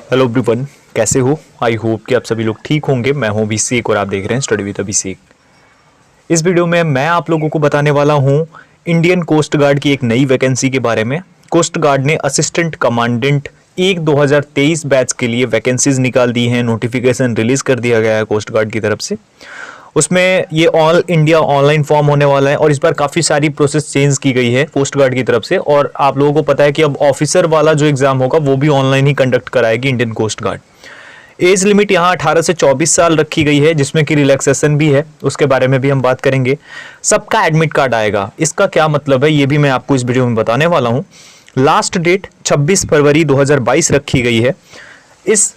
Hello everyone, कैसे हो? I hope कि आप सभी लोग ठीक होंगे। मैं हूं अभिषेक और आप देख रहे हैं स्टडी विद अभिषेक। इस वीडियो में मैं आप लोगों को बताने वाला हूं इंडियन कोस्ट गार्ड की एक नई वैकेंसी के बारे में। कोस्ट गार्ड ने असिस्टेंट कमांडेंट 2023 बैच के लिए वैकेंसीज निकाल दी हैं, नोटिफिकेशन रिलीज कर दिया गया है कोस्ट गार्ड की तरफ से। उसमें ये ऑल इंडिया ऑनलाइन फॉर्म होने वाला है और इस बार काफ़ी सारी प्रोसेस चेंज की गई है कोस्ट गार्ड की तरफ से। और आप लोगों को पता है कि अब ऑफिसर वाला जो एग्ज़ाम होगा वो भी ऑनलाइन ही कंडक्ट कराएगी Indian coast guard. Age limit यहाँ 18 से 24 साल रखी गई है, जिसमें कि रिलैक्सेशन भी है, उसके बारे में भी हम बात करेंगे। सबका एडमिट कार्ड आएगा, इसका क्या मतलब है ये भी मैं आपको इस वीडियो में बताने वाला हूँ। लास्ट डेट 26 फरवरी 2022 रखी गई है। इस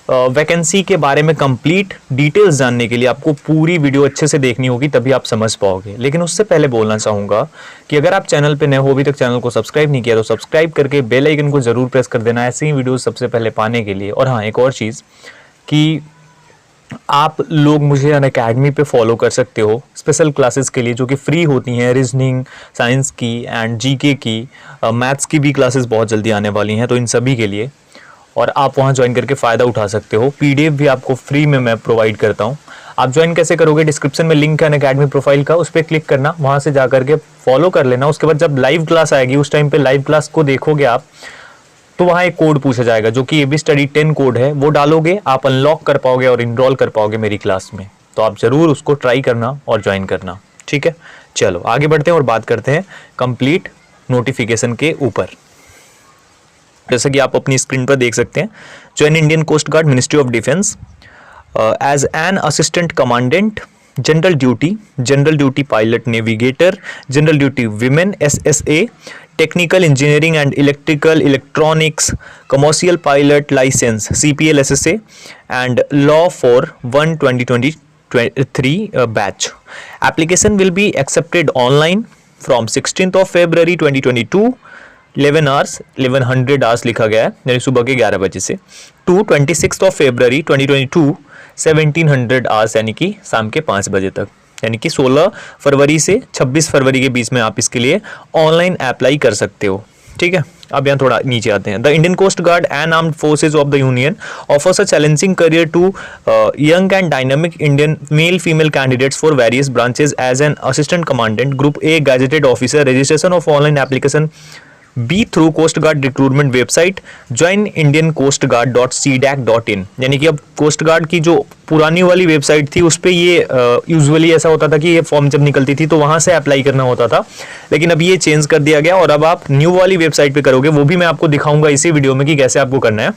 वैकेंसी के बारे में कंप्लीट डिटेल्स जानने के लिए आपको पूरी वीडियो अच्छे से देखनी होगी, तभी आप समझ पाओगे। लेकिन उससे पहले बोलना चाहूँगा कि अगर आप चैनल पे नए हो, अभी तक चैनल को सब्सक्राइब नहीं किया तो सब्सक्राइब करके बेल आइकन को ज़रूर प्रेस कर देना, ऐसे ही वीडियो सबसे पहले पाने के लिए। और हाँ, एक और चीज़ कि आप लोग मुझे अनअकैडमी पे फॉलो कर सकते हो स्पेशल क्लासेस के लिए, जो कि फ्री होती हैं। रीजनिंग, साइंस की एंड जीके की, मैथ्स की भी क्लासेस बहुत जल्दी आने वाली हैं, तो इन सभी के लिए और आप वहां ज्वाइन करके फ़ायदा उठा सकते हो। पीडीएफ भी आपको फ्री में मैं प्रोवाइड करता हूं। आप ज्वाइन कैसे करोगे? डिस्क्रिप्शन में लिंक है अनअकैडमी प्रोफाइल का, उस पर क्लिक करना, वहां से जा करके फॉलो कर लेना। उसके बाद जब लाइव क्लास आएगी उस टाइम पे लाइव क्लास को देखोगे आप, तो वहाँ एक कोड पूछा जाएगा जो कि एबी स्टडी 10 कोड है। वो डालोगे, आप अनलॉक कर पाओगे और इनरोल कर पाओगे मेरी क्लास में। तो आप ज़रूर उसको ट्राई करना और ज्वाइन करना, ठीक है? चलो आगे बढ़ते हैं और बात करते हैं कंप्लीट नोटिफिकेशन के ऊपर। जैसा कि आप अपनी स्क्रीन पर देख सकते हैं, join Indian coast guard, ministry of defence as an assistant commandant, general duty pilot navigator, general duty women SSA, technical engineering and electrical electronics, commercial pilot licence CPL SSA and law for 1/2023 batch. Application will be accepted online from 16th of February 2022 1100 hours लिखा गया है, यानी सुबह के 11 बजे से, to 26th of February 2022 1700 hours, यानी कि शाम के 5 बजे तक। यानी कि 16 फरवरी से 26 फरवरी के बीच में आप इसके लिए ऑनलाइन अप्लाई कर सकते हो, ठीक है? अब यहाँ थोड़ा नीचे आते हैं। The Indian coast guard and armed forces of the union offers a challenging career to young and dynamic Indian male female candidates for various branches as an assistant commandant, group A gazetted officer. Registration of online application be through coast guard recruitment website join Indian coast गार्ड.cdac.in। यानी कि अब coast guard की जो पुरानी वाली website थी उस पर ये यूजुअली ऐसा होता था कि ये फॉर्म जब निकलती थी तो वहां से अप्लाई करना होता था, लेकिन अब ये चेंज कर दिया गया और अब आप न्यू वाली वेबसाइट पे करोगे। वो भी मैं आपको दिखाऊंगा इसी वीडियो में कि कैसे आपको करना है,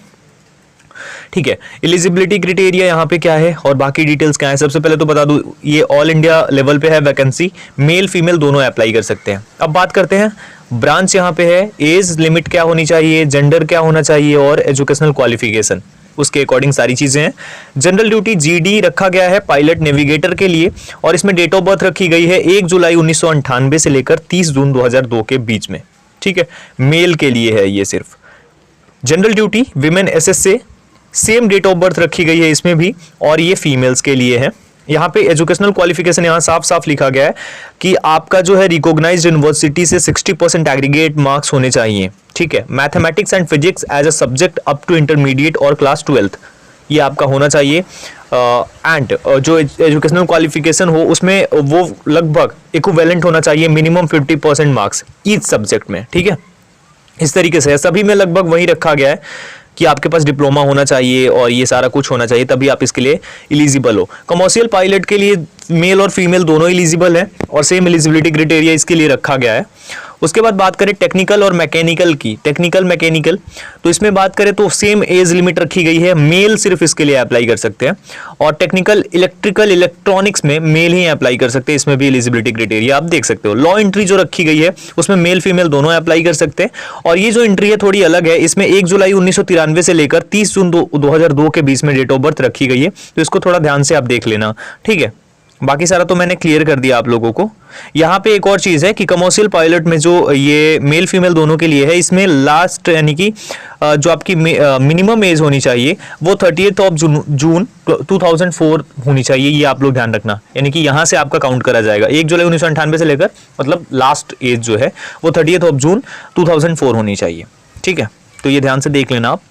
ठीक है? एलिजिबिलिटी क्राइटेरिया यहाँ पे क्या है और बाकी डिटेल्स क्या है, सबसे पहले तो बता दूं ये ऑल इंडिया लेवल पे है वैकेंसी, मेल फीमेल दोनों अप्लाई कर सकते हैं। अब बात करते हैं ब्रांच यहाँ पे है, एज लिमिट क्या होनी चाहिए, जेंडर क्या होना चाहिए और एजुकेशनल क्वालिफिकेशन, उसके अकॉर्डिंग सारी चीजें हैं। जनरल ड्यूटी GD रखा गया है पायलट नेविगेटर के लिए और इसमें डेट ऑफ बर्थ रखी गई है 1 जुलाई 1998 से लेकर 30 जून 2002 के बीच में, ठीक है? मेल के लिए है ये सिर्फ। General duty women SSA same date of birth रखी गई है इसमें भी और ये फीमेल्स के लिए है। यहाँ पे एजुकेशनल क्वालिफिकेशन यहाँ साफ साफ लिखा गया है कि आपका जो है रिकॉग्नाइज्ड यूनिवर्सिटी से 60% एग्रीगेट मार्क्स होने चाहिए, ठीक है? Mathematics and physics as a subject up to intermediate और क्लास 12th ये आपका होना चाहिए। एंड जो एजुकेशनल क्वालिफिकेशन हो उसमें वो लगभग इक्विवेलेंट होना चाहिए, मिनिमम 50% मार्क्स ईच सब्जेक्ट में, ठीक है? इस तरीके से सभी में लगभग वही रखा गया है कि आपके पास डिप्लोमा होना चाहिए और ये सारा कुछ होना चाहिए, तभी आप इसके लिए एलिजिबल हो। कमर्शियल पायलट के लिए मेल और फीमेल दोनों एलिजिबल है और सेम एलिजिबिलिटी क्राइटेरिया इसके लिए रखा गया है। उसके बाद बात करें टेक्निकल और मैकेनिकल की, टेक्निकल मैकेनिकल तो इसमें बात करें तो सेम एज लिमिट रखी गई है, मेल सिर्फ इसके लिए अप्लाई कर सकते हैं और टेक्निकल इलेक्ट्रिकल इलेक्ट्रॉनिक्स में मेल ही अप्लाई कर सकते हैं, इसमें भी एलिजिबिलिटी क्राइटेरिया आप देख सकते हो। लॉ एंट्री जो रखी गई है उसमें मेल फीमेल दोनों अप्लाई कर सकते हैं और ये जो एंट्री है थोड़ी अलग है, इसमें 1 जुलाई 1993 से लेकर 30 जून 2002 के बीच में डेट ऑफ बर्थ रखी गई है, तो इसको थोड़ा ध्यान से आप देख लेना, ठीक है? बाकी सारा तो मैंने क्लियर कर दिया आप लोगों को। यहाँ पे एक और चीज़ है कि कमर्शियल पायलट में जो ये मेल फीमेल दोनों के लिए है, इसमें लास्ट यानी कि जो आपकी मिनिमम एज होनी चाहिए वो 30th of जून 2004 होनी चाहिए, ये आप लोग ध्यान रखना। यानी कि यहाँ से आपका काउंट करा जाएगा 1 जुलाई 1998 से लेकर, मतलब लास्ट एज जो है वो 30th of जून 2004 होनी चाहिए, ठीक है? तो ये ध्यान से देख लेना आप।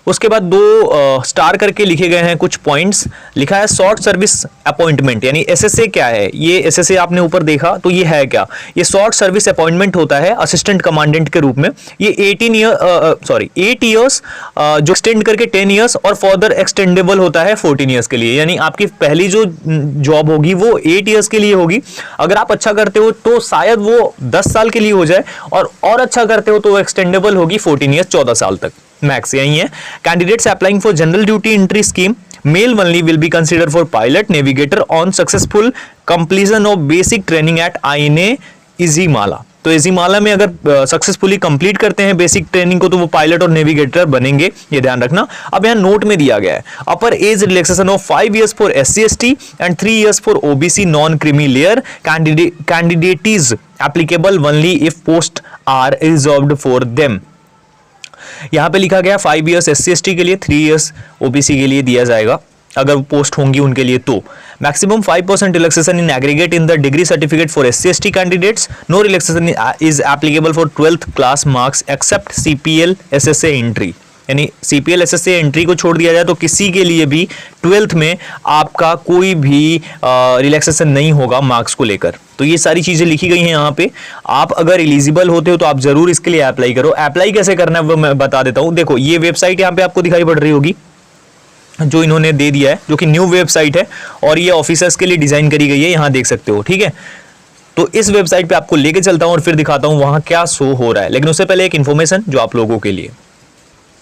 उसके बाद दो स्टार करके लिखे गए हैं कुछ पॉइंट्स, लिखा है शॉर्ट सर्विस अपॉइंटमेंट, यानी एसएसए क्या है, ये एसएसए आपने ऊपर देखा तो ये है क्या, ये शॉर्ट सर्विस अपॉइंटमेंट होता है असिस्टेंट कमांडेंट के रूप में। ये 8 ईयर्स जो एक्सटेंड करके 10 ईयर्स और फर्दर एक्सटेंडेबल होता है 14 ईयर्स के लिए, यानी आपकी पहली जो जॉब होगी वो 8 ईयर्स के लिए होगी, अगर आप अच्छा करते हो तो शायद वो 10 साल के लिए हो जाए, और अच्छा करते हो तो वो एक्सटेंडेबल होगी 14 ईयर्स, 14 साल तक मैक्स यही है। Candidates applying for general duty entry scheme male only will be consider for pilot navigator on successful completion of basic training at INA Ezhimala. तो इजीमाला में अगर सक्सेसफुली कंप्लीट करते हैं बेसिक ट्रेनिंग को तो वो पायलट और नेविगेटर बनेंगे, ये ध्यान रखना। अब यहाँ नोट में दिया गया है upper age relaxation of 5 years for SC/ST and 3 years for OBC non creamy layer candidate is applicable only if post are reserved for them. यहां पे लिखा गया 5 years SC/ST के लिए, 3 years OBC के लिए दिया जाएगा अगर पोस्ट होंगी उनके लिए तो। Maximum 5% relaxation in aggregate in the degree certificate for SC/ST candidates, no relaxation is applicable for 12th class marks except CPL SSA entry, यानी CPL SSA एंट्री को छोड़ दिया जाए तो किसी के लिए भी 12th में आपका कोई भी रिलैक्सेशन नहीं होगा मार्क्स को लेकर। तो ये सारी चीजें लिखी गई हैं यहाँ पे। आप अगर एलिजिबल होते हो तो आप जरूर इसके लिए अप्लाई करो। अप्लाई कैसे करना है वो मैं बता देता हूँ। देखो ये वेबसाइट यहाँ पे आपको दिखाई पड़ रही होगी जो इन्होंने दे दिया है, जो कि न्यू वेबसाइट है और ये ऑफिसर्स के लिए डिजाइन करी गई है, यहाँ देख सकते हो, ठीक है। तो इस वेबसाइट पे आपको लेके चलता हूँ और फिर दिखाता हूँ वहां क्या शो हो रहा है, लेकिन उससे पहले एक इन्फॉर्मेशन जो आप लोगों के लिए,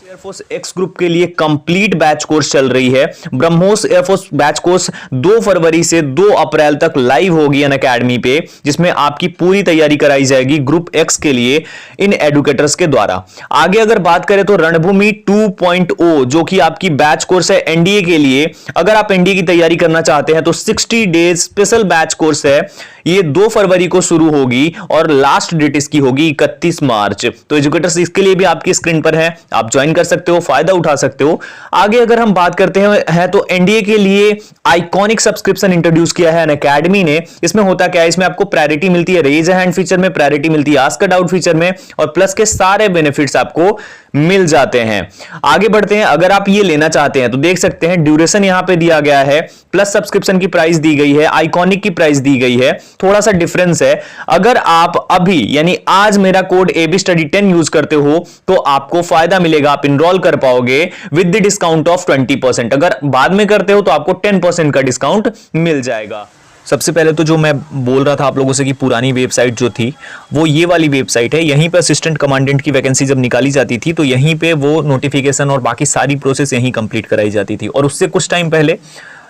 एयरफोर्स एक्स ग्रुप के लिए कंप्लीट बैच कोर्स चल रही है। ब्रह्मोस एयरफोर्स बैच कोर्स 2 फरवरी से 2 अप्रैल तक लाइव होगी अन अकेडमी पे, जिसमें आपकी पूरी तैयारी कराई जाएगी ग्रुप एक्स के लिए इन एडुकेटर्स के द्वारा। आगे अगर बात करें तो रणभूमि 2.0 जो कि आपकी बैच कोर्स है एनडीए के लिए, अगर आप एनडीए की तैयारी करना चाहते हैं तो 60 डेज स्पेशल बैच कोर्स है। ये 2 फरवरी को शुरू होगी और लास्ट डेट इसकी होगी 31 मार्च। तो एजुकेटर्स इसके लिए भी आपकी स्क्रीन पर है, आप ज्वाइन कर सकते हो, फायदा उठा सकते हो। आगे अगर हम बात करते हैं तो एनडीए के लिए आइकॉनिक सब्सक्रिप्शन इंट्रोड्यूस किया है अनअकैडमी ने। इसमें होता क्या है, इसमें आपको प्रायोरिटी मिलती है रेज हैंड फीचर में, प्रायोरिटी मिलती है आस्क अ डाउट फीचर में, और प्लस के सारे बेनिफिट्स आपको मिल जाते हैं। आगे बढ़ते हैं, अगर आप ये लेना चाहते हैं तो देख सकते हैं ड्यूरेशन यहां पे दिया गया है, प्लस सब्सक्रिप्शन की प्राइस दी गई है, आइकॉनिक की प्राइस दी गई है, थोड़ा सा डिफरेंस है। अगर आप अभी यानी आज मेरा कोड ABStudy10 यूज करते हो तो आपको फायदा मिलेगा, आप इनरोल कर पाओगे विद द डिस्काउंट ऑफ 20%। अगर बाद में करते हो तो आपको 10% का डिस्काउंट मिल जाएगा। सबसे पहले तो जो मैं बोल रहा था आप लोगों से कि पुरानी वेबसाइट जो थी वो ये वाली वेबसाइट है। यहीं पे असिस्टेंट कमांडेंट की वैकेंसी जब निकाली जाती थी तो यहीं पे वो नोटिफिकेशन और बाकी सारी प्रोसेस यहीं कंप्लीट कराई जाती थी, और उससे कुछ टाइम पहले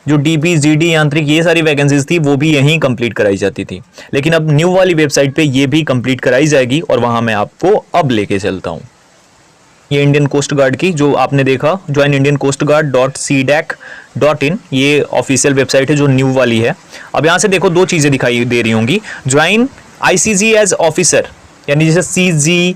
जो DP GD यांत्रिक ये सारी वैकेंसीज थी वो भी यहीं कंप्लीट कराई जाती थी। लेकिन अब न्यू वाली वेबसाइट पे ये भी कंप्लीट कराई जाएगी और वहां मैं आपको अब लेके चलता हूँ। ये इंडियन कोस्ट गार्ड की जो आपने देखा join Indian coast guard .cdac.in, ये ऑफिशियल वेबसाइट है जो न्यू वाली है। अब यहाँ से देखो 2 चीजें दिखाई दे रही होंगी, ज्वाइन ICG एज ऑफिसर, यानी जिसे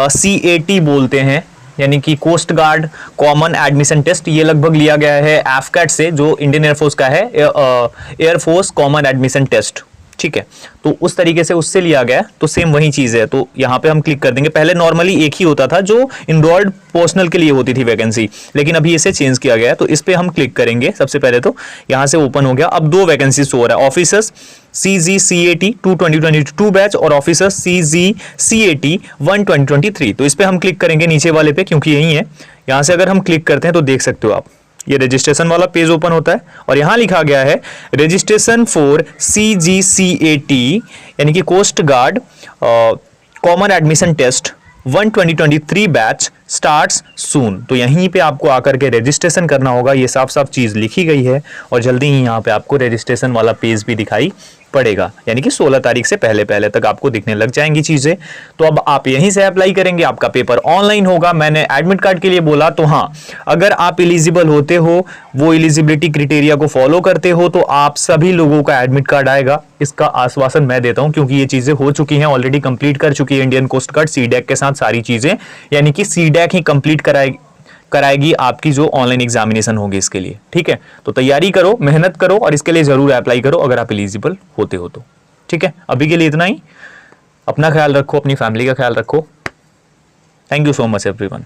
CAT बोलते हैं, यानी कि coast guard common admission test. ये लगभग लिया गया है AFCAT से, जो इंडियन एयरफोर्स का है, एयरफोर्स कॉमन एडमिशन टेस्ट, ठीक है। तो उस तरीके से उससे लिया गया, तो सेम वही चीज है। तो यहाँ पे हम क्लिक कर देंगे। पहले नॉर्मली एक ही होता था जो इनरोल्ड पर्सनल के लिए होती थी वैकेंसी, लेकिन अभी इसे चेंज किया गया है। तो इस पे हम क्लिक करेंगे। सबसे पहले तो यहाँ से ओपन हो गया। अब 2 वैकेंसी शो हो रहा है, ऑफिसर्स CGCAT 2 2022 बैच और ऑफिसर्स CGCAT 1 2023। तो इस पे हम क्लिक करेंगे नीचे वाले पे, क्योंकि यही है। यहाँ से अगर हम क्लिक करते हैं तो देख सकते हो आप, ये रजिस्ट्रेशन वाला पेज ओपन होता है और यहां लिखा गया है रजिस्ट्रेशन फॉर CGCAT यानी कि coast guard common admission test 1 2023 batch starts soon. तो यहीं पे आपको आकर के रजिस्ट्रेशन करना होगा। ये साफ साफ चीज लिखी गई है और जल्दी ही यहाँ पे आपको रजिस्ट्रेशन वाला पेज भी दिखाई पड़ेगा, यानी कि 16 तारीख से पहले तक आपको दिखने लग जाएंगी चीजें। तो अब आप यहीं से अप्लाई करेंगे, आपका पेपर ऑनलाइन होगा। मैंने एडमिट कार्ड के लिए बोला, तो हाँ, अगर आप एलिजिबल होते हो, वो एलिजिबिलिटी क्राइटेरिया को फॉलो करते हो, तो आप सभी लोगों का एडमिट कार्ड आएगा। इसका आश्वासन मैं देता हूं, क्योंकि ये चीजें हो चुकी हैं, ऑलरेडी कंप्लीट कर चुकी है इंडियन कोस्ट गार्ड CDAC के साथ सारी चीजें, यानी कि CDAC ही कंप्लीट कराएगी आपकी जो ऑनलाइन एग्जामिनेशन होगी इसके लिए, ठीक है। तो तैयारी करो, मेहनत करो और इसके लिए जरूर अप्लाई करो अगर आप एलिजिबल होते हो तो, ठीक है। अभी के लिए इतना ही। अपना ख्याल रखो, अपनी फैमिली का ख्याल रखो। Thank you so much everyone.